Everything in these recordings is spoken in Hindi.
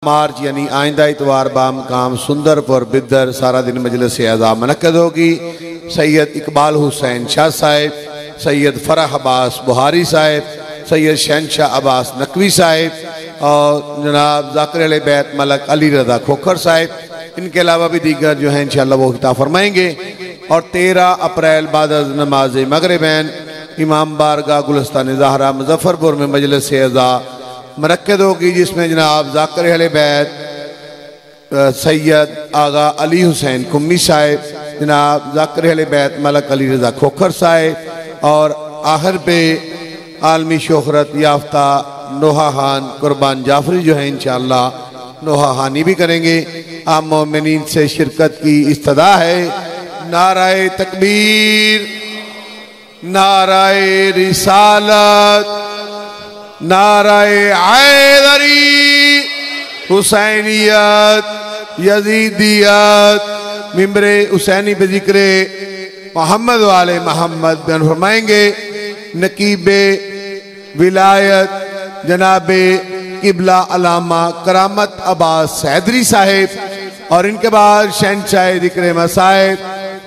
मार्च यानी आइंदा इतवार बामकाम सुंदरपुर बिद्दर सारा दिन मजलिस आज़ा मनक़द होगी। सैयद इकबाल हुसैन शाह साहिब, सैयद फराह अब्बास बुहारी साहिब, सैयद शहनशाह अब्बास नकवी साहिब और जनाब ज़ाकिर अहले बैत मलक अली रज़ा खोखर साहिब, इनके अलावा भी दीगर जो हैं इंशाअल्लाह वो खिताब फरमाएंगे। और 13 अप्रैल बाद नमाज मगरिबैन इमाम बारगाह गुलस्तान ज़हरा मुजफ्फरपुर में मजलिस आज़ा मनक़द होगी, जिसमें जनाब ज़ाकिर अहले बैत सैयद आगा अली हुसैन कुम्मी साहिब, जनाब ज़ाकिर अहले बैत मलक अली रज़ा खोखर साहिब और आखिर पे आलमी शोहरत याफ्ता नोहा खान कुर्बान जाफरी जो है इंशाअल्लाह नोहा खानी भी करेंगे। आप मोमिनीन से शिरकत की इस्तदा है। नाराए तकबीर, नाराए रिसालत, नाराए हैदरी, हुसैनियत, यजीदियत, मिंबरे हुसैनी पे जिक्रे मोहम्मद वाले मोहम्मद बयान फरमाएंगे। नकीबे विलायत जनाबे किबला अलामा करामत अब्बास सैदरी साहिब और इनके बाद शहनशाह ज़िक्र मसाइब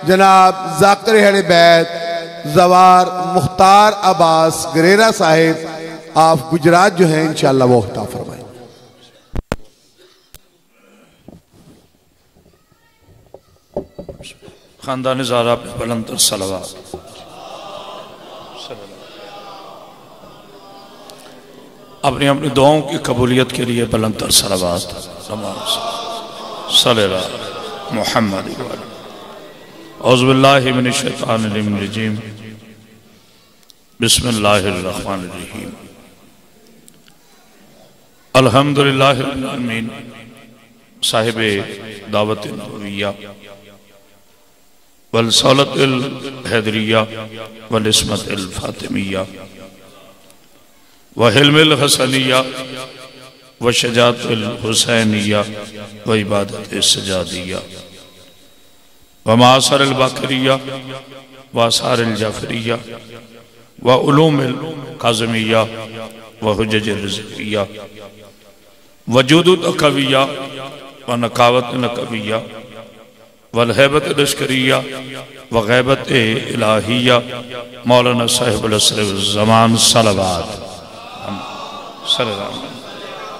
जनाब ज़ाकिर अहले बैत जवार मुख्तार अब्बास गरेरा साहिब, आप गुजरात जो हैं इंशाअल्लाह वो खिताब फरमाएं। खानदान ज़ारा पे बुलंद सलवात। अपनी अपनी दुआओं की कबूलियत के लिए बुलंद सलवात सल्लल्लाहु मुहम्मद औज़ु बिल्लाहि मिनश शैतानिर रजीम बिस्मिल्लाहिर रहमानिर रहीम अल्हम्दुलिल्लाहि रब्बिल आलमीन साहिबे दावत नबविया वल सौलतिल हैदरिया वल इस्मतिल फातिमिया व हिल्मिल हसनिया व शजातिल हुसैनिया व इबादत सजादिया व मासरिल बकरिया व आसारिल जाफरिया व उलूमिल काज़मिया व हुज्जजिर रिज़विया व जुदूद कविया व नकावत नकविया वल हैबत लश्करिया व गैबत इलाहिया मौलाना साहिबुल असर ज़मान सलवात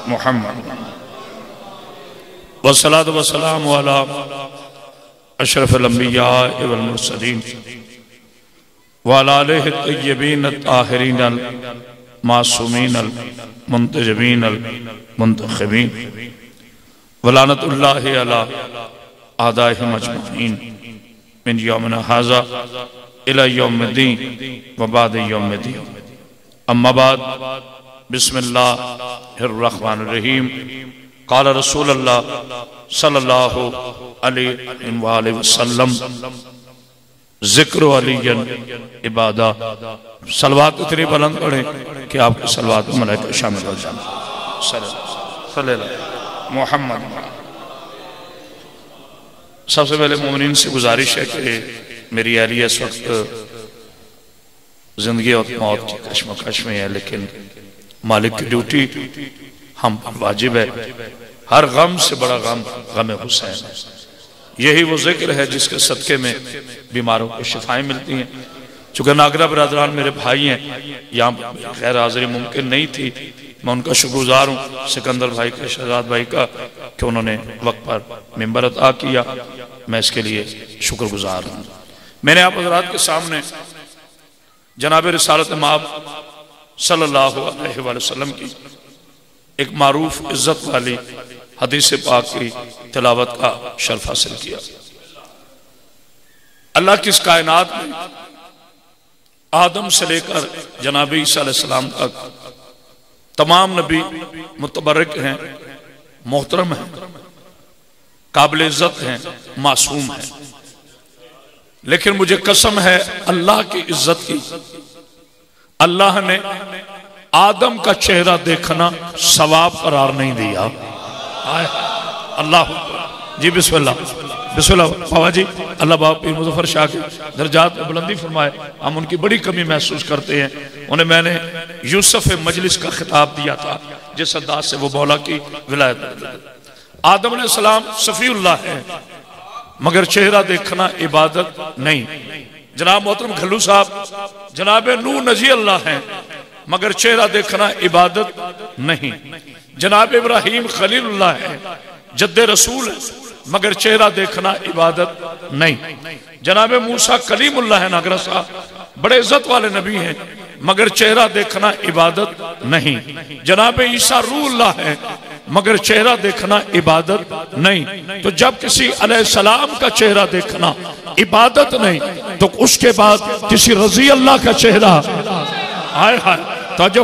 मुहम्मद वस्सलातु वस्सलामु अला अशरफिल अंबिया वल मुरसलीन व अला आलिहि तय्यबीन अत्ताहिरीन अल मासूमीन अल मुंतजबीन अल मुंतखबीन व लानतुल्लाहि अला आदाहिम अजमईन मिन यौमिना हाज़ा इला यौमिद्दीन व बाद यौमिद्दीन। अम्मा बाद बिस्मिल्लाहिर रहमानिर रहीम। क़ाल रसूलुल्लाह सल्लल्लाहु अलैहि वसल्लम ज़िक्र अलीयन इबादा। सलवात इतनी बुलंद पढ़े कि आपके सलवात में मलाइका शामिल हो जाए। सल्लल्लाहु मुहम्मद। सबसे पहले मोमिनीन से गुजारिश है कि मेरी अहलिया इस वक्त जिंदगी और मौत की कश्मकश में है, लेकिन मालिक की ड्यूटी हम पर वाजिब है। हर गम से बड़ा गम गम हुसैन। यही वो जिक्र है जिसके सदके में बीमारों को शिफाएं मिलती हैं। चूंकि नागरा बरादरान मेरे भाई हैं, यहाँ गैर हाजिरी मुमकिन नहीं थी। मैं उनका शुक्रगुजार हूँ, सिकंदर भाई का, शहजाद भाई का, कि उन्होंने वक्त पर मिंबर अता किया। मैं इसके लिए शुक्रगुजार हूँ। मैंने आप हज़रात के सामने जनाब रिसालत माब सल्लल्लाहु अलैहि वसल्लम की एक मारूफ इज्जत वाली हदीस पाक की तिलावत का शर्फ हासिल किया। अल्लाह की इस कायनात में आदम से लेकर जनाब ईसा अलैहिस्सलाम तक तमाम नबी मुतबर्रिक हैं, मोहतरम हैं, काबिल इज्जत हैं, मासूम हैं। लेकिन मुझे कसम है अल्लाह की इज्जत की, अल्लाह ने आदम का चेहरा देखना सवाब करार नहीं दिया। अल्लाह जी बिस्मिल्लाह। बिस्मिल्लाह बाबा जी, अल्लाह बाबा पीर मुजफ्फर शाह के दर्जात में बुलंदी फरमाए। हम उनकी बड़ी कमी महसूस करते हैं। उन्हें मैंने यूसुफ मजलिस का खिताब दिया था जिस अंदाज से वो मौला की विलायत। आदम अलैहिस्सलाम सफीउल्लाह है मगर चेहरा देखना इबादत नहीं। जनाब मोहतरम खल्लू साहब जनाब नूह नजी अल्लाह है मगर चेहरा देखना इबादत नहीं। जनाब इब्राहिम खलीलुल्लाह है, जद्दे रसूल है मगर चेहरा देखना इबादत नहीं। जनाब मूसा कलीमुल्लाह है नागरा साहब, बड़े इज्जत वाले नबी हैं मगर चेहरा देखना इबादत नहीं। जनाब ईसा रूहुल्लाह है मगर चेहरा देखना इबादत नहीं। तो जब किसी अलैहिस्सलाम का चेहरा देखना इबादत नहीं तो उसके बाद किसी रजी अल्लाह का चेहरा आए हाय तवज्जो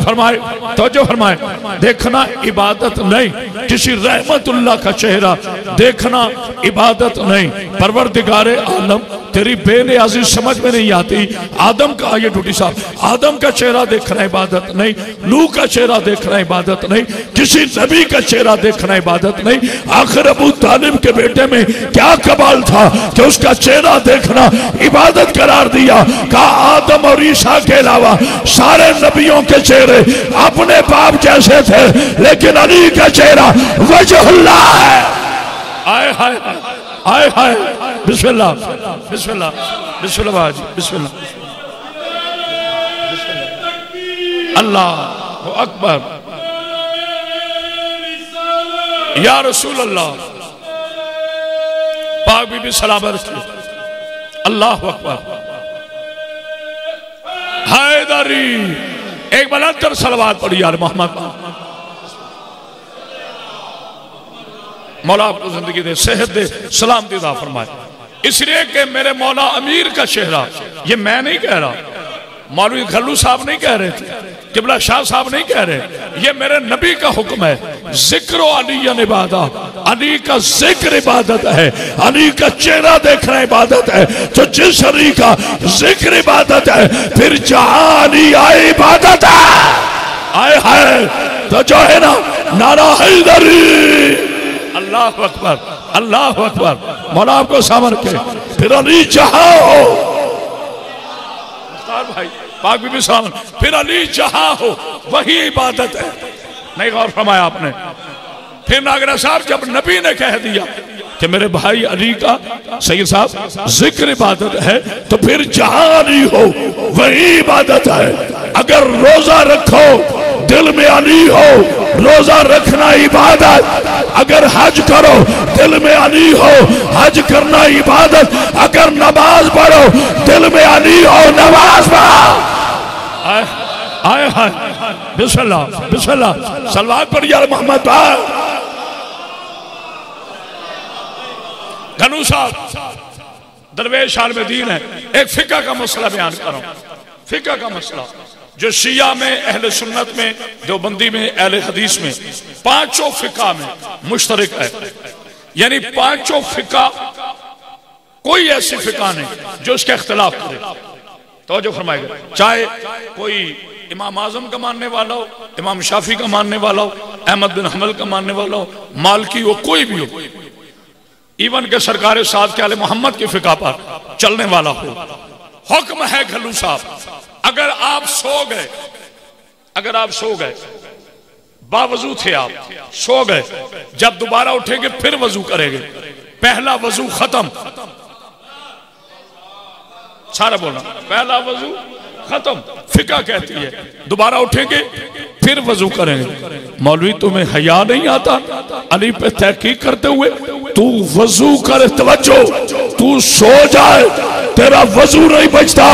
फरमाए देखना इबादत नहीं। किसी रहमतुल्लाह का चेहरा देखना इबादत नहीं। परवरदिगारे आलम तेरी बेनियाज़ी समझ में नहीं आती। आदम का ये ड्यूटी साहब, आदम का चेहरा देखना इबादत नहीं, नूह का चेहरा देखना इबादत नहीं, किसी नबी का चेहरा देखना इबादत नहीं। आखिर अबू तालिब के बेटे में क्या कमाल था कि उसका चेहरा देखना इबादत करार दिया। कहा आदम और ईसा के अलावा सारे नबियों के चेहरे अपने बाप जैसे थे लेकिन अली का चेहरा वजहुल्लाह है। आए हाय आए हाय बिस्मिल्लाह बिस्मिल्लाह बिस्मिल्लाह बाजी बिस्मिल्लाह अल्लाह अकबर या रसूल अल्लाह। पाक बीबी सलामत अल्लाह अकबर। हैदरी एक बलंतर सलवात पढ़ी यार मोहम्मद। मौला आपको जिंदगी दे, सेहत दे, सलामती अता फरमाए। इसलिए कि मेरे मौला अमीर का चेहरा, ये मैं नहीं कह रहा, मौलवी खल्लू साहब नहीं कह रहे थे, किबला शाह साहब नहीं कह रहे, ये मेरे नबी का हुक्म है। जिक्र अली इबादत, अली का जिक्र इबादत है, अली का चेहरा देखना इबादत है। तो जिस अली का जिक्र इबादत है फिर जहां अली आए इबादत है। आए हाय तो जो है ना नारा हैदरी अल्लाह अकबर अल्लाह अकबर। मौला आपको सामर के फिर अली जहां हो भाई पाक बीबी सामर, फिर अली जहां हो वही इबादत है। नहीं गौर फरमाया आपने। फिर नागरा साहब जब नबी ने कह दिया कि मेरे भाई अली का सैयद साहब जिक्र इबादत है तो फिर जहां अली हो वही इबादत है। अगर रोजा रखो दिल में अली हो, रोजा रखना इबादत। अगर हज करो दिल में अली हो, हज करना इबादत। अगर नमाज पढ़ो दिल में अली हो, नमाज पढ़ो। आए हाय बिस्मिल्लाह बिस्मिल्लाह सलवात पढ़ यार मोहम्मद। घनू साहब दरवेश आलम दीन है। एक फिका का मसला बयान करो, फिका का मसला जो शिया में, अहले सुन्नत में, देवबंदी में, अहले हदीस में, पांचों फिका में मुश्तरक है। यानी पांचों फिका कोई ऐसी फिका नहीं जो उसके इख्तिलाफ करे। तो जो फरमाएगा चाहे कोई इमाम आजम का मानने वाला हो, इमाम शाफी का मानने वाला हो, अहमद बिन हम्बल का मानने वाला हो, मालकी हो, कोई भी हो, इवन के सरकार साद के आले मोहम्मद की फिका पर चलने वाला हो। हुक्म है खल्लू साहब, अगर आप सो गए बावजू थे, आप सो गए, जब दोबारा उठेंगे फिर वजू करेंगे। पहला वजू खत्म, सारा बोलना, पहला वजू खत्म। फिका कहती है दोबारा उठेंगे फिर वजू करेंगे। मौलवी तुम्हें हया नहीं आता अली पे तहकीक करते हुए? तू वजू कर, तवज्जो, तू सो जाए तेरा वजू नहीं बचता,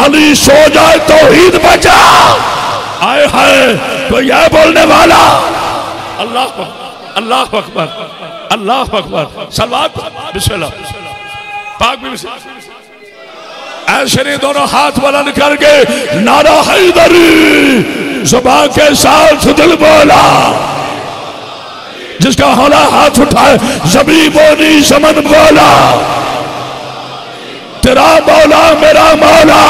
अली सो जाए तौहीद बचा। आए हाय तो यह बोलने वाला अल्लाह अल्लाह अकबर अल्लाह अकबर। सलवात बिस्मिल्लाह पाक भी ऐसे नहीं, दोनों हाथ बुलंद करके नारा हैदरी ज़ुबान के साथ दिल बोला। जिसका हौला हाथ उठाए ज़बी बोली समन बोला, तेरा मौला मेरा मौला,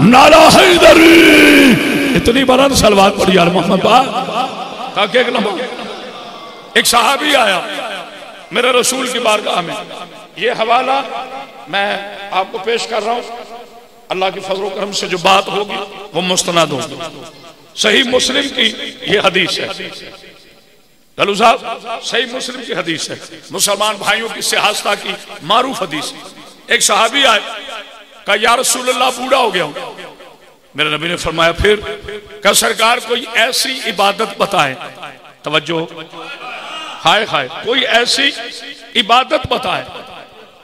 नारा हैदरी। इतनी बुलंद सलवात पढ़ी यार मोहम्मद। एक साहबी आया मेरे रसूल की बारगाह में। ये हवाला मैं आपको पेश कर रहा हूं। अल्लाह के फजल करम से जो बात होगी वो मुस्तनद होगी। सही मुस्लिम की ये हदीस है। गलू साहब, सही मुस्लिम की हदीस है, मुसलमान भाइयों की सियासत की मारूफ हदीस है। एक सहाबी आए, कहा या रसूल अल्लाह बूढ़ा हो गया हूं। मेरे नबी ने फरमाया फिर? कहा सरकार कोई ऐसी इबादत बताएं, तवज्जो, हाय हाय, कोई ऐसी इबादत बताएं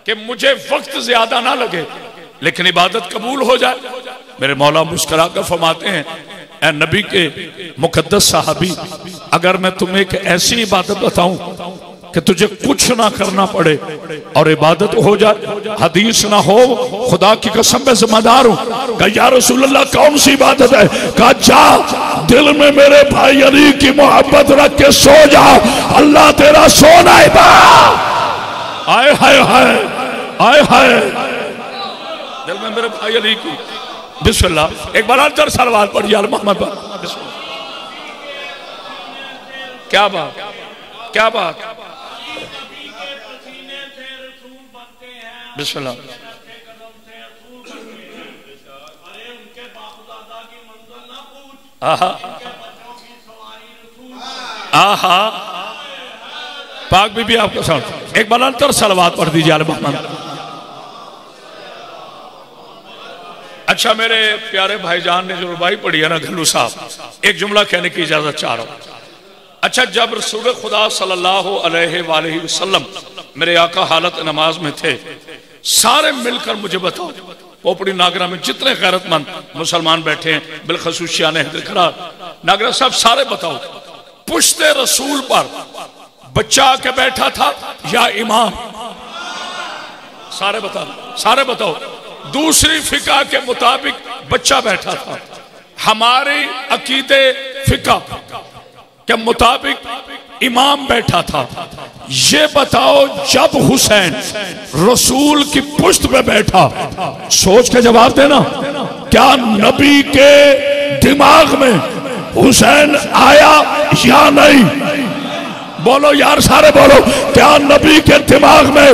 कि मुझे वक्त ज्यादा ना लगे लेकिन इबादत कबूल हो जाए। मेरे मौला मुस्कुरा कर फरमाते हैं, ऐ नबी के मुकद्दस साहबी, अगर मैं तुम्हें एक ऐसी इबादत बताऊं कि तुझे कुछ ना करना पड़े और इबादत हो जाए, हदीस ना हो, खुदा की कसम मैं जिम्मेदार हूं। कहा या रसूल अल्लाह कौन सी इबादत है? कहा जा दिल में मेरे भाई अली की मोहब्बत रख के सो जा, अल्लाह तेरा सोना है। आए हाय हाय, आए हाय, दिल में मेरे भाई अली की। बिस्मिल्लाह, एक बार अंतर सलवार पढ़िए यार मोहम्मद पर। क्या बात, क्या बात, बिस्मिल्लाह। आहा आहा, पाक बीबी आपको साथ एक बार अंतर सलवात पढ़ दीजिए आले मोहम्मद। अच्छा मेरे प्यारे भाईजान ने जो रुबाई पढ़ी है ना घल्लू साहब, एक जुमला कहने की इजाजत चाह रहा हूं। अच्छा, जब रसूल खुदा सल्लल्लाहु अलैहि वसल्लम मेरे आका हालत नमाज में थे, सारे मिलकर मुझे बताओ, पोपड़ी नागरा में जितने गैरतमंद मुसलमान बैठे हैं, बिलखसूस शान हैदर करार नागरा साहब, सारे बताओ पुश्ते रसूल पर बच्चा आके बैठा था या इमाम? सारे बताओ, सारे बताओ। दूसरी फिका के मुताबिक बच्चा बैठा था, हमारे अकीदे फिका के मुताबिक इमाम बैठा था। ये बताओ जब हुसैन रसूल की पुश्त पे बैठा, सोच के जवाब देना, क्या नबी के दिमाग में हुसैन आया या नहीं? बोलो यार, सारे बोलो, क्या नबी के दिमाग में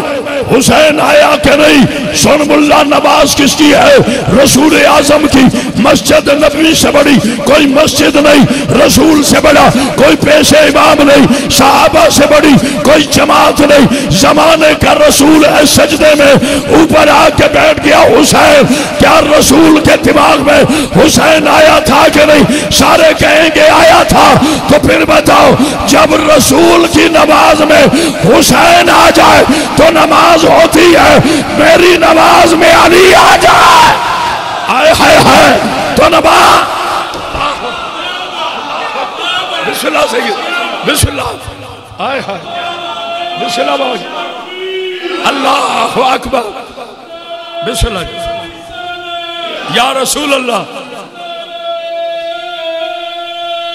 हुसैन आया कि नहीं? सुन मुल्ला, नमाज किसकी है? रसूल आजम की। मस्जिद नबी से बड़ी कोई मस्जिद नहीं, रसूल से बड़ा कोई पेशे इमाम नहीं, सहाबा से बड़ी कोई जमात नहीं। जमाने का रसूल है सजदे में, ऊपर आके बैठ गया हुसैन। क्या रसूल के दिमाग में हुसैन आया था कि नहीं? सारे कहेंगे आया था। तो फिर बताओ, जब रसूल की नमाज में हुसैन आ जाए तो नमाज होती है, मेरी नमाज में अली आ जाए, आए हाय हाय, तो नमाज। बिस्मिल्लाह से, बिस्मिल्लाह, आए हाय, बिस्मिल्लाह बाबा, अल्लाह अकबर, बिस्मिल्लाह, या रसूल अल्लाह,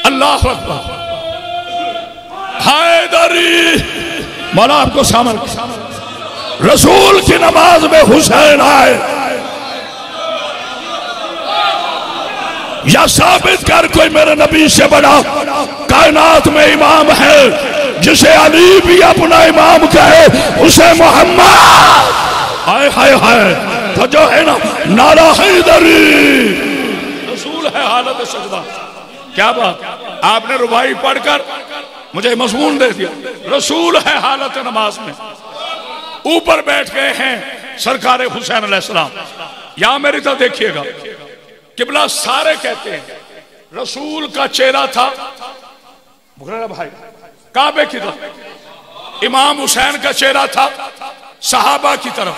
अल्लाह अकबर, हैदरी। मौला आपको सामन, रसूल की नमाज में हुसैन आए, या साबित कर कोई मेरे नबी से बड़ा कायनात में इमाम है, जिसे अली भी अपना इमाम कहे, उसे मोहम्मद। हाय हाय हाय, तो जो है ना नारा हैदरी, रसूल है हालत सजदा। क्या बात, आपने रुबाई पढ़कर मुझे मजमून दे दिया। रसूल है हालत नमाज में, ऊपर बैठ गए हैं सरकार हुसैन अलैहिस्सलाम। यहां मेरी तरफ देखिएगा, किबला सारे कहते हैं रसूल का चेहरा था भाई काबे की तरफ, इमाम हुसैन का चेहरा था सहाबा की तरफ।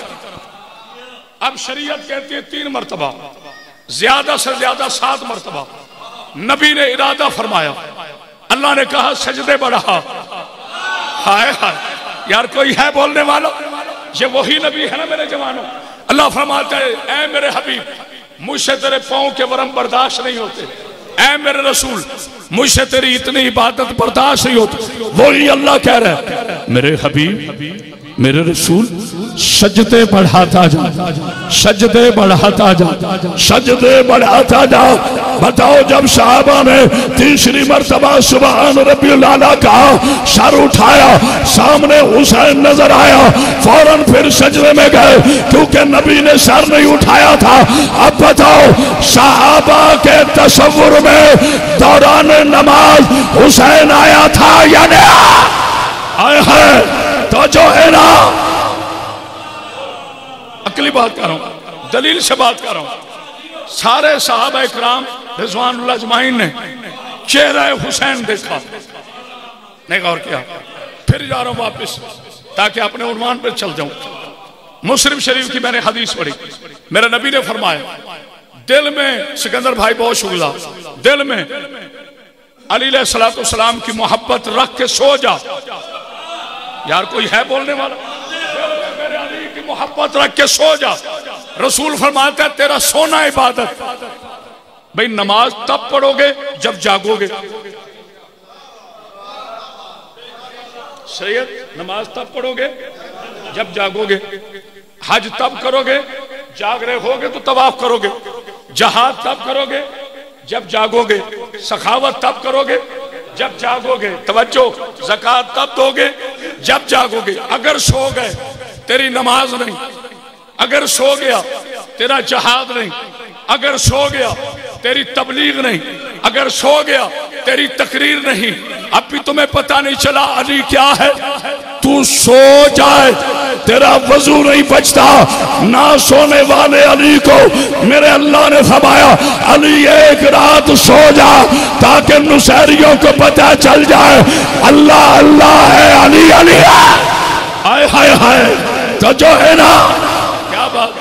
अब शरीयत कहती है 3 मरतबा, ज्यादा से ज्यादा 7 मरतबा नबी ने इरादा फरमाया, अल्लाह ने कहा सजदे बढ़ा। हाय हाय यार, कोई है बोलने वाला? ये वही नबी है ना मेरे जवानों। अल्लाह फरमाता है, ऐ मेरे हबीब, मुझसे तेरे पांव के वरम बर्दाश्त नहीं होते। ऐ मेरे रसूल, मुझसे तेरी इतनी इबादत बर्दाश्त नहीं होती। वही अल्लाह कह रहा है, मेरे हबीब मेरे रसूल सजदे बढ़ाता जा, सजदे बढ़ाता जा, सजदे बढ़ाता जा। बताओ जब साहबा ने तीसरी मर्तबा सुभान रब्बिल आला कहा, सर उठाया, सामने हुसैन नजर आया, फौरन फिर सजदे में गए क्योंकि नबी ने सर नहीं उठाया था। अब बताओ साहबा के तसव्वुर में दौरान नमाज हुसैन आया था या नहीं आया है? तो जो है ना, अकली बात कर रहा हूं, दलील से बात कर रहा हूं। सारे साहबा इकराम रिजवानुल्लाह अजमाइन ने चेहरा हुसैन देखा, नहीं गौर किया। फिर जा रहा हूं वापस ताकि अपने उन्वान पर चल जाऊं। मुस्लिम शरीफ की मैंने हदीस पढ़ी, मेरे नबी ने फरमाया दिल में, सिकंदर भाई बहुत शुक्ला, दिल में अली अलैहिस्सलाम की मोहब्बत रख के सो जा। यार कोई है बोलने वाला? मेरे अली की मोहब्बत रख के सो जा। रसूल फरमाते हैं तेरा सोना इबादत। भाई नमाज तब पढ़ोगे जब जागोगे, सैयद नमाज तब पढ़ोगे जब जागोगे, हज तब करोगे जाग रहे होगे तो तवाफ करोगे, जहाद तब करोगे जब जागोगे, सखावत तब करोगे जब जागोगे, तवज्जो ज़कात तब दोगे जब जागोगे। अगर सो गए तेरी नमाज नहीं, अगर सो गया तेरा जहाद नहीं, अगर सो गया तेरी तबलीग नहीं, अगर सो गया तेरी तकरीर नहीं। अब भी तुम्हें पता नहीं चला अली क्या है? तू सो जाए तेरा वजू नहीं बचता। ना सोने वाले अली को मेरे अल्लाह ने फरमाया अली एक रात सो जा ताकि नुसैरियों को पता चल जाए अल्लाह अल्लाह है, अली अली है। हाय हाय हाय, तो जो है ना, क्या बात,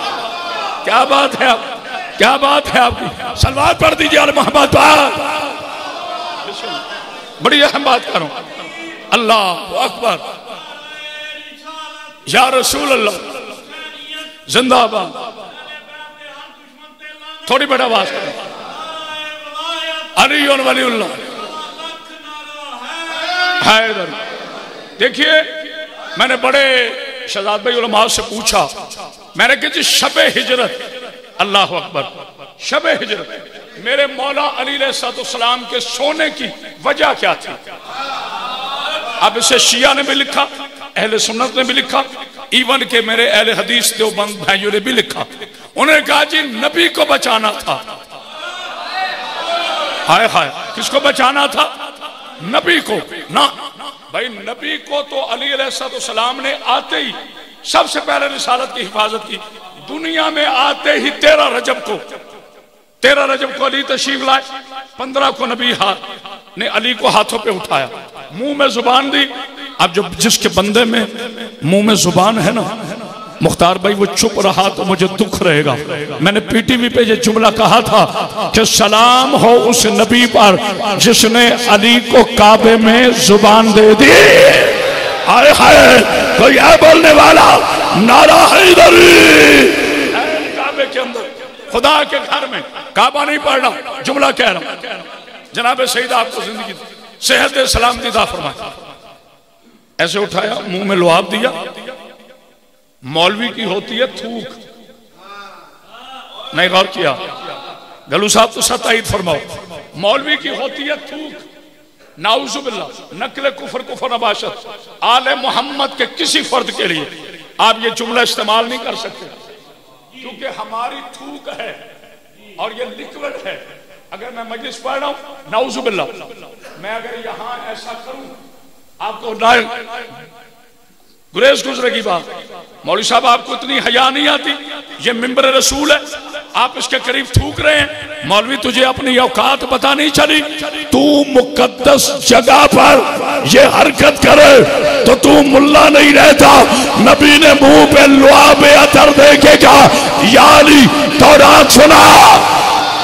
क्या बात है, क्या बात है आपकी। सलवात पढ़ दीजिए अल मोहम्मद। बड़ी अहम बात करूं, अल्लाह अकबर, या रसूल अल्लाह जिंदाबाद। थोड़ी बड़ा आवाज करें, अली वलीउल्लाह हैदर। देखिए मैंने बड़े शहजाद भाई उलमा से पूछा, मैंने कहा जी शबे हिजरत, अल्लाह अकबर, शबे हिजरत मेरे मौला अली अलैहिस्सलाम के सोने की वजह क्या थी? अब इसे शिया ने भी लिखा, अहले सुन्नत ने भी लिखा, इवन के मेरे अहले हदीस देवबंद भाइयों ने भी लिखा। उन्होंने कहा जी नबी को बचाना था। हाय हाय, किसको बचाना था? नबी को ना। भाई नबी को तो अली अलैहिस्सलाम ने आते ही सबसे पहले रिसालत की हिफाजत की। दुनिया में आते ही 13 रजब को अली तशरीफ लाए, 15 को नबी ने अली को हाथों पे उठाया, मुंह में जुबान दी। अब जो जिसके बंदे में मुंह में जुबान है ना, मुख्तार भाई वो चुप रहा तो मुझे दुख रहेगा। मैंने पीटीवी पे ये जुमला कहा था कि सलाम हो उस नबी पर जिसने अली को काबे में जुबान दे दी। हाय हाय, कोई है बोलने वाला? नारा हैदरी। काबे के अंदर, खुदा के घर में, काबा नहीं पढ़ रहा, जुमला कह रहा हूं। जनाब सईद आपको जिंदगी सेहत सलामती दा फरमाए। ऐसे उठाया, मुंह में लुआब दिया। मौलवी की होती है थूक, नहीं गौर किया? गलू साहब तो सताईद फरमाओ। मौलवी की होती है थूक, नाउजुबिल्लाह, नकले कुफर नबाशत। आले मोहम्मद के किसी फर्द के लिए आप ये जुमला इस्तेमाल नहीं कर सकते क्योंकि हमारी थूक है और ये लिक्विड है। अगर मैं मजलिस पढ़ रहा हूं, नाउजुबिल्लाह, मैं अगर यहां ऐसा करूं आपको गुरेज गुजरेगी बात। मौलवी साहब आपको इतनी हया नहीं आती, ये मिंबर रसूल है, आप इसके करीब थूक रहे हैं। मौलवी तुझे अपनी औकात पता नहीं चली? तू मुकद्दस जगह पर ये हरकत करे तो तू मुल्ला नहीं रहता। नबी ने मुंह पे लुआब अतर देके कहा या अली तौरात सुना,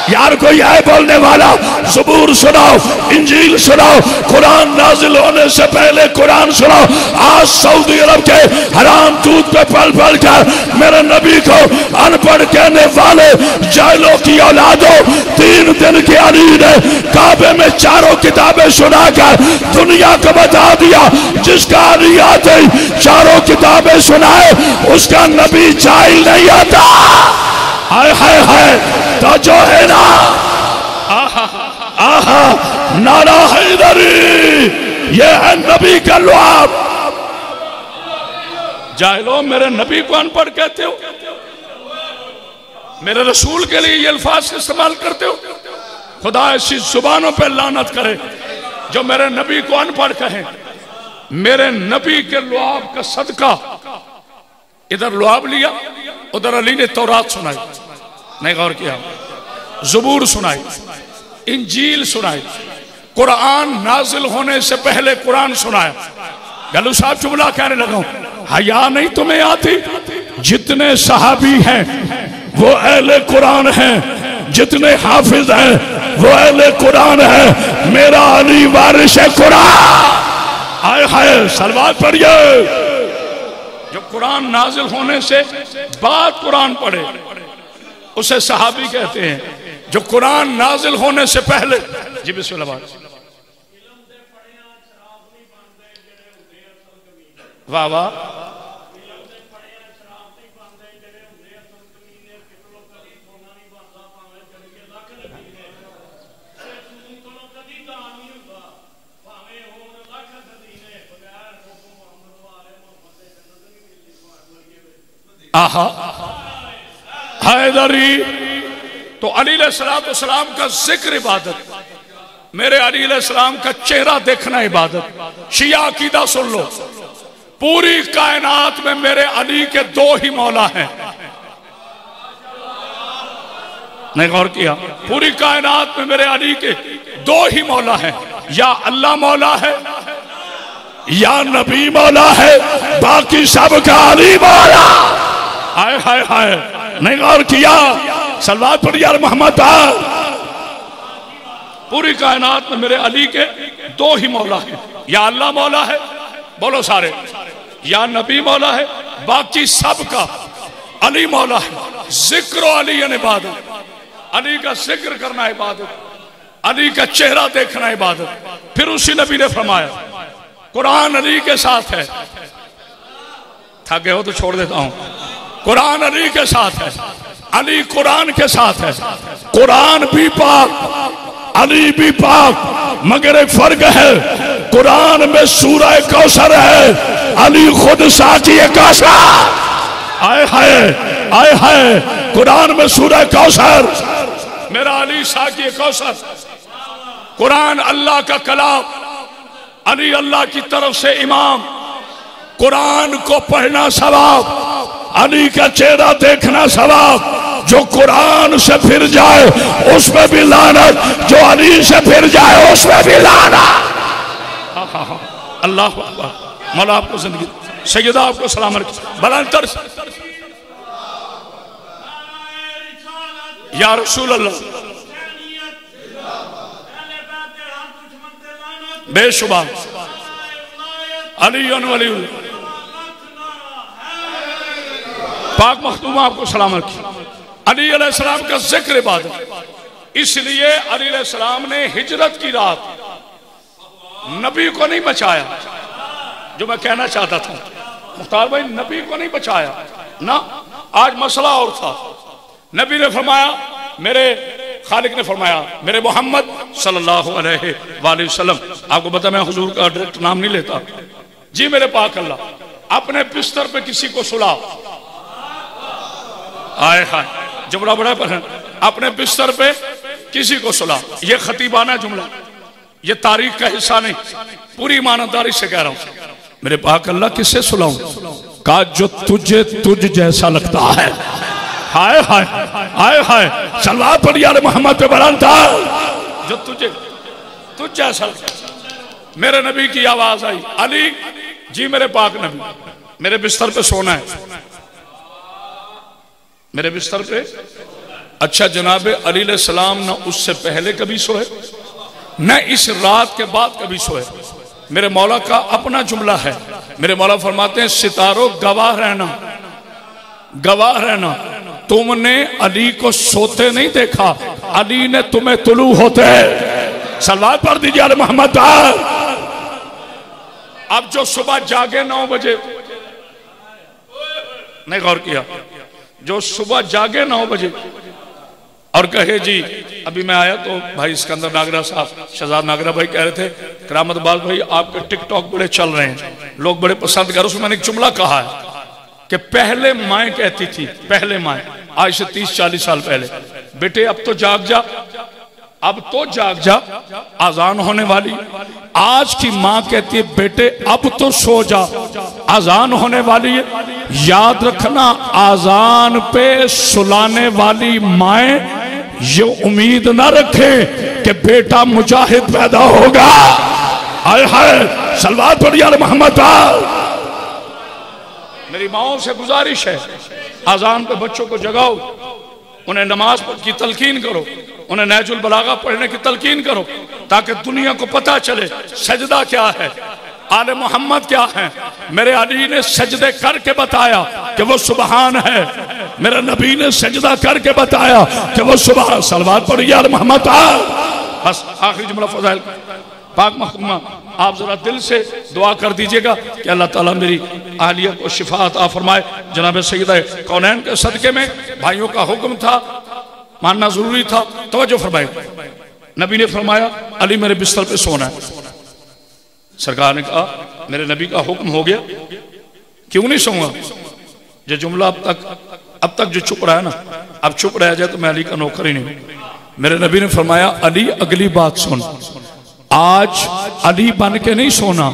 यार कोई है बोलने वाला? ज़बूर सुनाओ, इंजील सुनाओ, कुरान नाजिल होने से पहले कुरान सुनाओ। आज सऊदी अरब के हराम दूध पे पल पल कर मेरे नबी को अनपढ़ कहने वाले जाहिलों की औलादों, 3 दिन के अली ने काबे में 4 किताबें सुनाकर दुनिया को बता दिया, जिसका अली आते ही 4 किताबें सुनाए उसका नबी जाहिल नहीं आता। हाय हाय हाय, तो जो है ना, आहा आहा, नारा हैदरी, ये है नबी का लुआब। जाहिलो, मेरे नबी को अनपढ़ कहते हो, मेरे रसूल के लिए ये अल्फाज इस्तेमाल करते हो। खुदा ऐसी जुबानों पे लानत करे जो मेरे नबी को अनपढ़ कहें। मेरे नबी के लुआब का सदका, इधर लुआब लिया, उधर अली ने तौरात सुनाई, नहीं गौर किया, ज़बूर सुनाई, इंजील सुनाई, कुरान नाजिल होने से पहले कुरान सुनाया। गलू साहब जुमला कहने लगा, हया नहीं तुम्हें आती? जितने सहाबी हैं वो अहले कुरान हैं, जितने हाफिज हैं वो अहले कुरान है। मेरा अली वारिस है कुरान। हाय हाय, सलवात पढ़िए। जो कुरान नाजिल होने से बाद कुरान पढ़े उसे सहाबी कहते हैं, जो कुरान नाजिल होने से पहले। जी बिस्मिल्लाह। वाह वाह, आहा, हैदरी। तो अली अलैहिस्सलाम का जिक्र इबादत, मेरे अली अलैहिस्सलाम का चेहरा देखना इबादत। शिया अकीदा सुन लो, पूरी कायनात में मेरे अली के 2 ही मौला हैं। नहीं गौर किया? पूरी कायनात में मेरे अली के 2 ही मौला हैं, या अल्लाह मौला है या नबी मौला है, बाकी सबका अली मौला। हाय हाय हाय, नहीं गौर किया? सलवात पढ़िए यार मोहम्मद। पूरी कायनात में मेरे अली के 2 ही मौला हैं, या अल्लाह मौला है, बोलो सारे, या नबी मौला है, बाकी सबका अली मौला है। जिक्र अली इबादत, अली का जिक्र करना इबादत, अली का चेहरा देखना इबादत। फिर उसी नबी ने फरमाया कुरान अली के साथ है। थक गए हो तो छोड़ देता हूं। कुरान अली के साथ है, अली कुरान के साथ है। कुरान भी पाक, अली भी पाक, मगर एक फर्क है, कुरान में सूरह कौसर है, अली खुद साकी कौसर। आए हाय आए हाय, कुरान में सूरह कौसर, मेरा अली साकी कौसर। कुरान अल्लाह का कलाम, अली अल्लाह की तरफ से इमाम। कुरान को पढ़ना सवाब, अली का चेहरा देखना सवाब। जो कुरान से फिर जाए उसमें भी लानत, जो अली से फिर जाए उसमें भी लानत। अल्लाह अकबर। मौला आपको जिंदगी, सैयदा आपको सलामत, बलंतर या रसूल अल्लाह। बेशुबा अली वली पाक मखदूम आपको सलामत। अली अलैहिस्सलाम का जिक्र इबादत, इसलिए अली अलैहिस्सलाम ने हिजरत की रात नबी को नहीं बचाया। जो मैं कहना चाहता था मुख्तार भाई, नबी को नहीं बचाया ना। आज मसला और था। नबी ने फरमाया, मेरे खालिक ने फरमाया, मेरे मोहम्मद सल्लल्लाहु अलैहि वसल्लम। आपको पता मैं हुजूर का डायरेक्ट नाम नहीं लेता जी। मेरे पाक अल्लाह अपने बिस्तर पे किसी को सुला, आए हाय, जुमला बड़ा पसंद, अपने बिस्तर पे किसी को सुला। ये खतीबाना जुमला, ये तारीख का हिस्सा नहीं, पूरी ईमानदारी से कह रहा हूं। मेरे पाक अल्लाह किससे सुलाऊं? का जो तुझे तुझ जैसा लगता है। हाय हाय हाय हाय, सलवार पर यार मोहम्मद पे बयान था, जो तुझे तुझ जैसा लगता है। मेरे नबी की आवाज आई, अली जी मेरे पाक नबी, मेरे बिस्तर पे सोना है, मेरे बिस्तर पे अच्छा जनाब अली अलैहिस्सलाम न उससे पहले कभी सोए न इस रात के बाद कभी सोए। मेरे मौला का अपना जुमला है। मेरे मौला फरमाते हैं सितारों गवाह रहना, गवाह रहना, तुमने अली को सोते नहीं देखा, अली ने तुम्हें तुलू होते। सलवात पढ़ दीजिए अली मोहम्मद। अब जो सुबह जागे 9 बजे, नहीं गौर किया, जो सुबह जागे 9 बजे और कहे जी अभी मैं आया तो भाई सिकंदर नागरा साहब, शहजाद नागरा भाई कह रहे थे करामत बाज भाई आपके टिकटॉक बड़े चल रहे हैं, लोग बड़े पसंद कर रहे। उसमें मैंने एक जुमला कहा है कि पहले माएँ कहती थी, पहले माएँ आज से 30-40 साल पहले, बेटे अब तो जाग जा, अब तो जाग जा, आजान होने वाली। आज की माँ कहती है बेटे अब तो सो जा, आजान होने वाली है। याद रखना आजान पे सुलाने वाली माएँ ये उम्मीद ना रखे कि बेटा मुजाहिद पैदा होगा। आए हाय सलवात पढ़िए यार मोहम्मद। मेरी माओं से गुजारिश है आजान पे बच्चों को जगाओ, उन्हें नमाज की तलकीन करो, उन्हें नहजुल बलागा पढ़ने की तलकीन करो ताकि दुनिया को पता चले सजदा क्या है, आले मोहम्मद क्या है। मेरे अली ने सजदे करके बताया कि वो सुबहान है, मेरे नबी ने सजदा करके बताया कि वो सुबहान। सलवात पढ़िए आले मोहम्मद। बस आखिरी जुमला फजाइल पाक महकूमा, आप जरा दिल से दुआ कर दीजिएगा कि अल्लाह ताला मेरी आलिया को शिफा अता फरमाए। जनाब सैयदा कौनैन के सदके में भाइयों का हुक्म था, मानना जरूरी था। तवज्जो फरमाए, नबी ने फरमाया अली मेरे बिस्तर पे सोना है। सरकार ने कहा मेरे नबी का हुक्म हो गया, क्यों नहीं सोऊंगा। ये जुमला अब तक जो चुप रहा है ना, अब चुप रह जाए तो मैं अली का नौकर ही नहीं। मेरे नबी ने फरमाया अली अगली बात सुन, आज अली बन के नहीं सोना।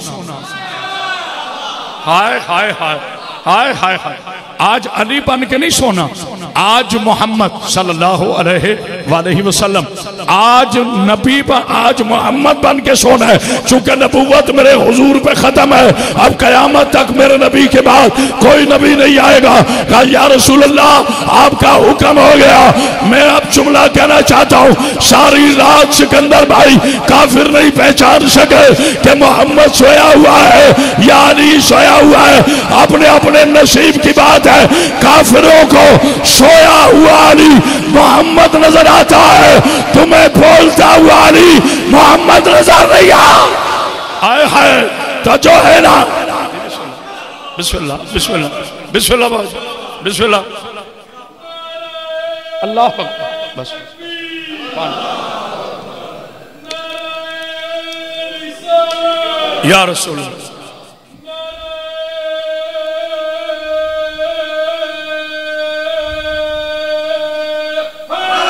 हाय हाय हाय हाय हाय हाय, आज अली बन के नहीं सोना, आज मोहम्मद सल्लल्लाहु अलैहि वसल्लम, आज नबी आज मोहम्मद बन के सोना है। चूंकि नबूवत मेरे हुजूर पे खत्म है, अब कयामत तक मेरे नबी के बाद कोई नबी नहीं आएगा। कहा या रसूल अल्लाह आपका हुक्म हो गया। मैं अब जुमला कहना चाहता हूँ, सारी रात सिकंदर भाई काफिर नहीं पहचान सके कि मोहम्मद सोया हुआ है या अली सोया हुआ है। अपने अपने नसीब की बात है, काफिरों को सोया हुआ अली मोहम्मद नजर आता है, तुम्हें बोलता हुआ अली मोहम्मद नजर नहीं आए है तो जो है ना। बिस्मिल्लाह बिस्मिल्लाह बिस्मिल्लाह बिस्मिल्लाह अल्लाह अकबर। बस या रसूल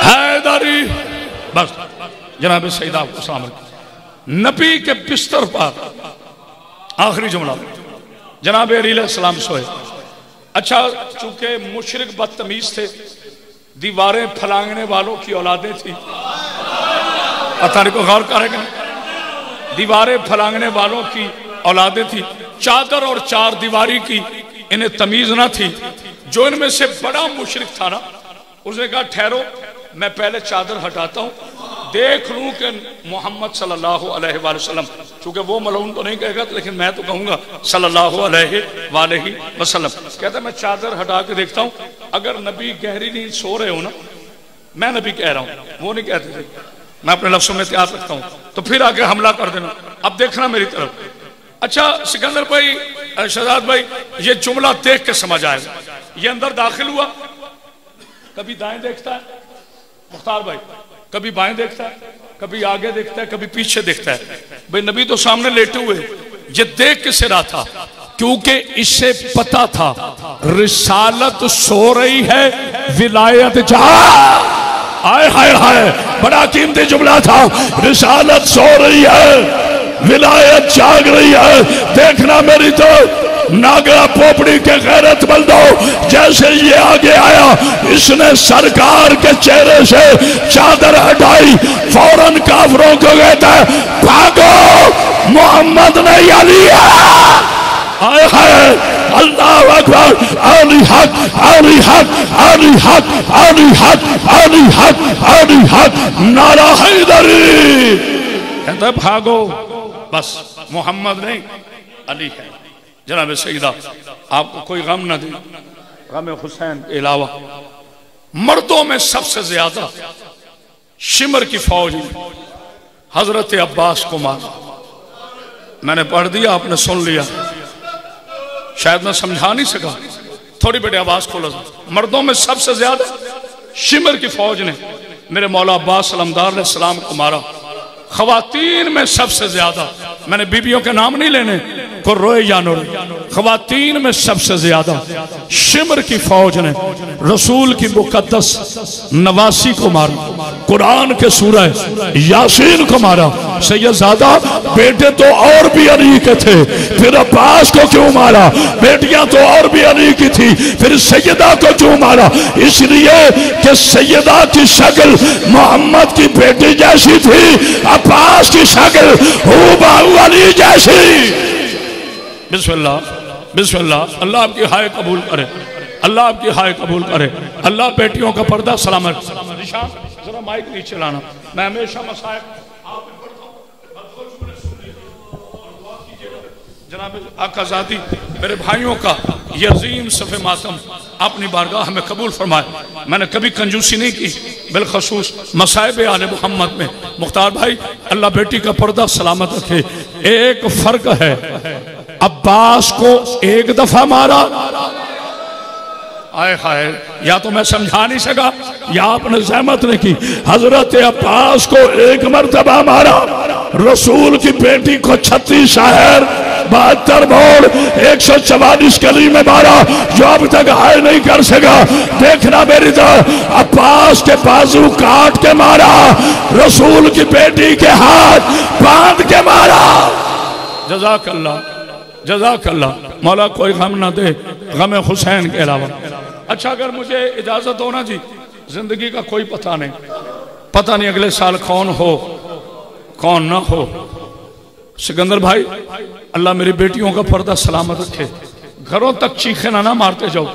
हैदरी। बस जनाब सईदा नबी के बिस्तर पर आखिरी जुमला, जनाब अली अलैहिस्सलाम सोए। अच्छा चूंकि मुशरिक बदतमीज थे, दीवारें फलांगने वालों की औलादें थी, पता नहीं को गौर करेगा, दीवारें फलांगने वालों की औलादें थी, चादर और चार दीवारी की इन्हें तमीज ना थी। जो इनमें से बड़ा मुशरिक था ना, उसने कहा ठहरो मैं पहले चादर हटाता हूँ, देख लूं कि मोहम्मद सल्लल्लाहु अलैहि वसल्लम, चूंकि वो मलऊन तो नहीं कहेगा लेकिन मैं तो कहूंगा सल्लल्लाहु अलैहि वसल्लम। कहता मैं चादर हटा के देखता हूँ, अगर नबी गहरी नींद सो रहे हो ना, मैं नबी कह रहा हूँ, वो नहीं कहते थे, मैं अपने लफ्जों में तैयार रखता हूँ, तो फिर आगे हमला कर देना, अब देखना मेरी तरफ। अच्छा सिकंदर भाई, शहजाद भाई, ये जुमला देख के समझ आएगा। ये अंदर दाखिल हुआ, कभी दाएं देखता है मुख्तार भाई, कभी बाएं देखता है, कभी आगे देखता है, कभी पीछे देखता है। भाई नबी तो सामने लेटे हुए, ये देख किसे रहा था, क्योंकि इससे पता था रिसालत सो रही है, विलायत जा। हाय हाय हाय, बड़ा कीमती जुमला था, रिसालत सो रही है, विलायत जाग रही है। देखना मेरी तो नागरा पोपड़ी के गैरत बंदो, जैसे ये आगे आया, इसने सरकार के चेहरे से चादर हटाई, फौरन काफिरों को कहता है भागो, मोहम्मद नहीं अली है। आए हाय अल्लाह अकबर, अली हक अली हक अली हक अली हक अली हक अली हक, नारा हैदरी। कहता भागो, बस मोहम्मद नहीं अली है। जनाब सईदा आपको कोई गम ना दे, गम हुसैन के अलावा मर्दों में सबसे ज्यादा शिमर की फौज ने हजरत अब्बास को मारा। मैंने पढ़ दिया, आपने सुन लिया, शायद मैं समझा नहीं सका, थोड़ी बड़ी आवाज खोलो। मर्दों में सबसे ज्यादा शिमर की फौज ने मेरे मौला अब्बास अलमदार अलैहिस्सलाम को मारा। खवातीन में सबसे ज्यादा, मैंने बीबियों के नाम नहीं लेने, को रोए या नो रोए, खवातीन में सबसे ज्यादा शिमर की फौज ने रसूल की मुकद्दस नवासी को मारा, कुरान के सूरह यासीन को मारा। सैयदजादा बेटे तो और भी अली के थे, फिर अब्बास को क्यों मारा? बेटियां तो और भी अली की थी, फिर सैयदा को क्यों मारा? इसलिए कि सैयदा की शक्ल मोहम्मद की बेटी जैसी थी, अब्बास की शक्ल हूबहू अली जैसी। बिस्मिल्लाह बिस्मिल्लाह, अल्लाह आपकी हाय कबूल करे, अल्लाह आपकी हाय कबूल करे, अल्लाह बेटियों का पर्दा सलामत। जरा माइक नीचे लाना, मैं हमेशा मसाइब जनाब आकाजादी मेरे भाइयों का ये अजीम सफ़े मातम अपनी बारगाह में कबूल फरमाए। मैंने कभी कंजूसी नहीं की, बिलखसूस मसाइब आले मोहम्मद में। मुख्तार भाई अल्लाह बेटी का पर्दा सलामत रखे। एक फर्क है, अब्बास को एक दफा मारा, आए हाय, या तो मैं समझा नहीं सका या आपने सहमत नहीं की। हजरत अब्बास को एक मर्तबा मारा, रसूल की बेटी को 36 शहर 72 मोड़ 144 गली में मारा, जो अब तक हाय नहीं कर सका। देखना मेरी तरफ, अब्बास के बाजू काट के मारा, रसूल की बेटी के हाथ बांध के मारा। जज़ाकल्लाह जज़ाकल्लाह, मौला कोई गम ना दे गम हुसैन के अलावा। अच्छा अगर मुझे इजाजत हो ना जी, जिंदगी का कोई पता नहीं, पता नहीं अगले साल कौन हो कौन ना हो। सिकंदर भाई अल्लाह मेरी बेटियों का पर्दा सलामत रखे, घरों तक चीखे ना मारते जाओ।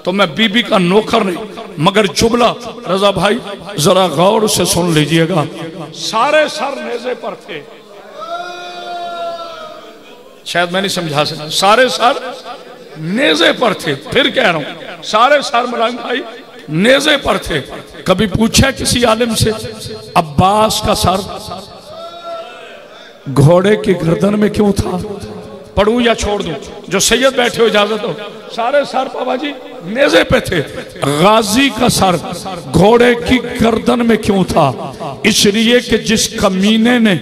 तो मैं बीबी का नौकर नहीं, मगर जुमला रजा भाई जरा गौर से सुन लीजिएगा। सारे सर नेज़े पर थे, शायद मैं नहीं समझा सकता, सारे सर नेज़े पर थे। फिर कह रहा हूं सारे सर मलांग भाई नेज़े पर थे। कभी पूछा किसी आलिम से अब्बास का सर घोड़े की गर्दन में क्यों था? पढ़ूं या छोड़ दूं? जो सैयद बैठे हो इजाजत हो। सारे सर बाबा जी नेज़े पे थे। गाजी का सर घोड़े की गर्दन में क्यों था? इसलिए कि जिस कमीने ने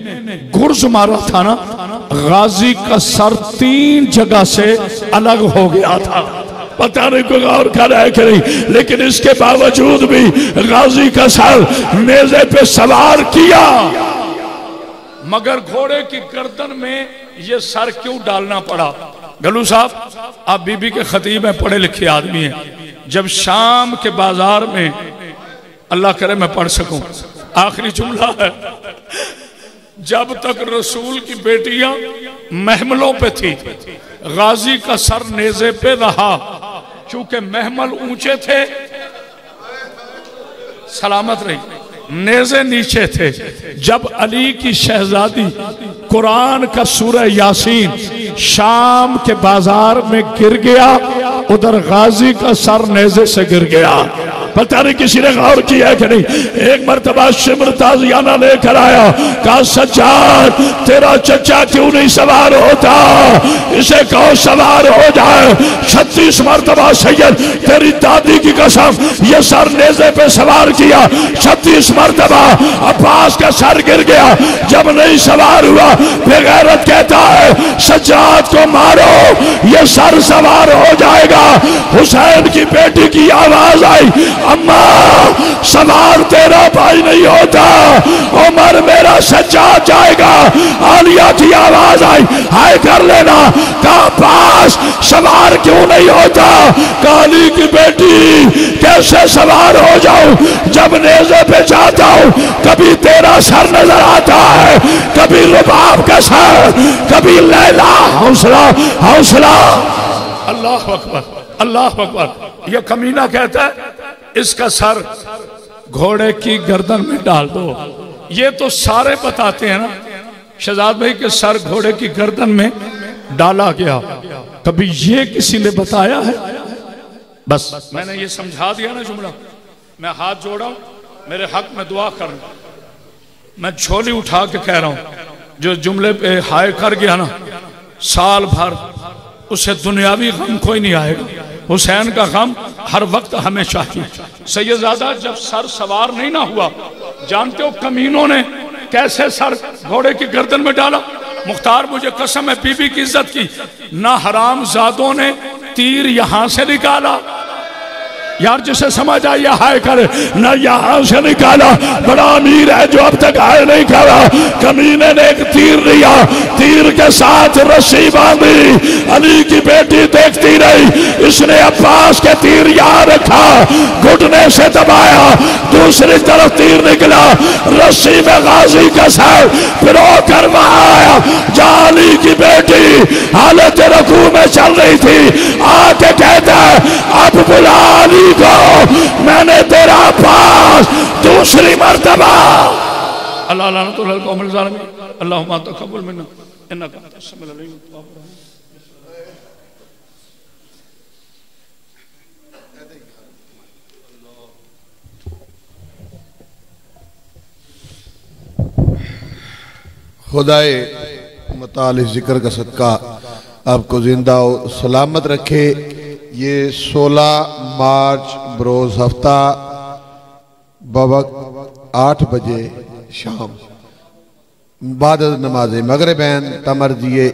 गुर्ज मारा था ना, गाजी का सर 3 जगह से अलग हो गया था। पता नहीं कोई और कर रहा है कि नहीं, लेकिन इसके बावजूद भी गाजी का सर नेज़े पे सवार किया। मगर घोड़े की गर्दन में ये सर क्यों डालना पड़ा? गलू साहब आप बीबी के खतीब हैं, पढ़े लिखे आदमी हैं। जब शाम के बाजार में, अल्लाह करे मैं पढ़ सकूं, आखिरी जुमला है, जब तक रसूल की बेटियां महमलों पे थी, गाजी का सर नेज़े पे रहा। चूंकि महमल ऊंचे थे, सलामत रही, नेज़े नीचे थे। जब अली की शहजादी कुरान का सूरह यासीन शाम के बाजार में गिर गया, उधर गाजी का सर नेज़े से गिर गया। पता नहीं किसी ने गौर किया कि नहीं। एक मरतबा शिमर ताजियाना लेकर आया, कहा सज्जाद तेरा चचा क्यों नहीं सवार होता, इसे कहो सवार हो जाए। 36 मरतबा सैयद तेरी दादी की कसम ये सर नेज़े पे सवार किया। 36 मरतबा अब्बास का सर गिर गया। जब नहीं सवार हुआ, बेगैरत कहता है सज्जाद को मारो, ये सर सवार हो जाएगा। हुसैन की बेटी की आवाज आई, अम्मा सवार तेरा भाई नहीं होता, उमर मेरा सज्जाद जाएगा। आलिया की आवाज आई, हाय कर लेना। कहा पास सवार सवार क्यों नहीं होता? काली की बेटी कैसे सवार हो जाऊं जब नेज़े पे जाता हूं? कभी तेरा सर नजर आता है, कभी रुबाब का सर, कभी लैला। हौसला हौसला। अल्लाह अकबर, अल्लाह अकबर। यह कमीना कहता है इसका सर घोड़े की गर्दन में डाल दो। ये तो सारे बताते हैं ना, शहजाद भाई के सर घोड़े की गर्दन में डाला गया, कभी ये किसी ने बताया है? बस मैंने ये समझा दिया ना जुमला। मैं हाथ जोड़ा, मेरे हक में दुआ करना। मैं झोली उठा के कह रहा हूं, जो जुमले पे हाय कर गया ना, साल भर उसे दुनियावी गम कोई नहीं आएगा। हुसैन का गम हर वक्त हमें चाहिए। सैयदजादा जब सर सवार नहीं ना हुआ, जानते हो कमीनों ने कैसे सर घोड़े की गर्दन में डाला? मुख्तार मुझे कसम है बीबी की इज्जत की, ना हराम जादों ने तीर यहां से निकाला। यार जिसे समझ आई हाय करे, न यहां से निकाला। बड़ा अमीर है जो अब तक हाय नहीं करा। कमीने ने एक तीर लिया, तीर के साथ रस्सी बांधी। अली की बेटी देखती रही, इसने अब्बास के तीर यहां रखा, घुटने से दबाया, दूसरी तरफ तीर निकला, रस्सी में गाजी का सर पिरो कर वहां आया। जहां अली की बेटी हालत रकू में चल रही थी, आके कहता है अब बुला अली को, मैंने तेरा पास दूसरी मर्तबा। अल्लाह लानतुल कौमिल ज़ालिमीन। अल्लाहुम्मा तक़ब्बल मिन्ना इन्नका अंतस समीउल अलीम। खुदाए मुताल जिक्र का सदका आपको जिंदा और सलामत रखे। ये 16 मार्च बरोज हफ्ता बवक्त 8 बजे शाम बाद नमाज मगरिबैन तमर दिए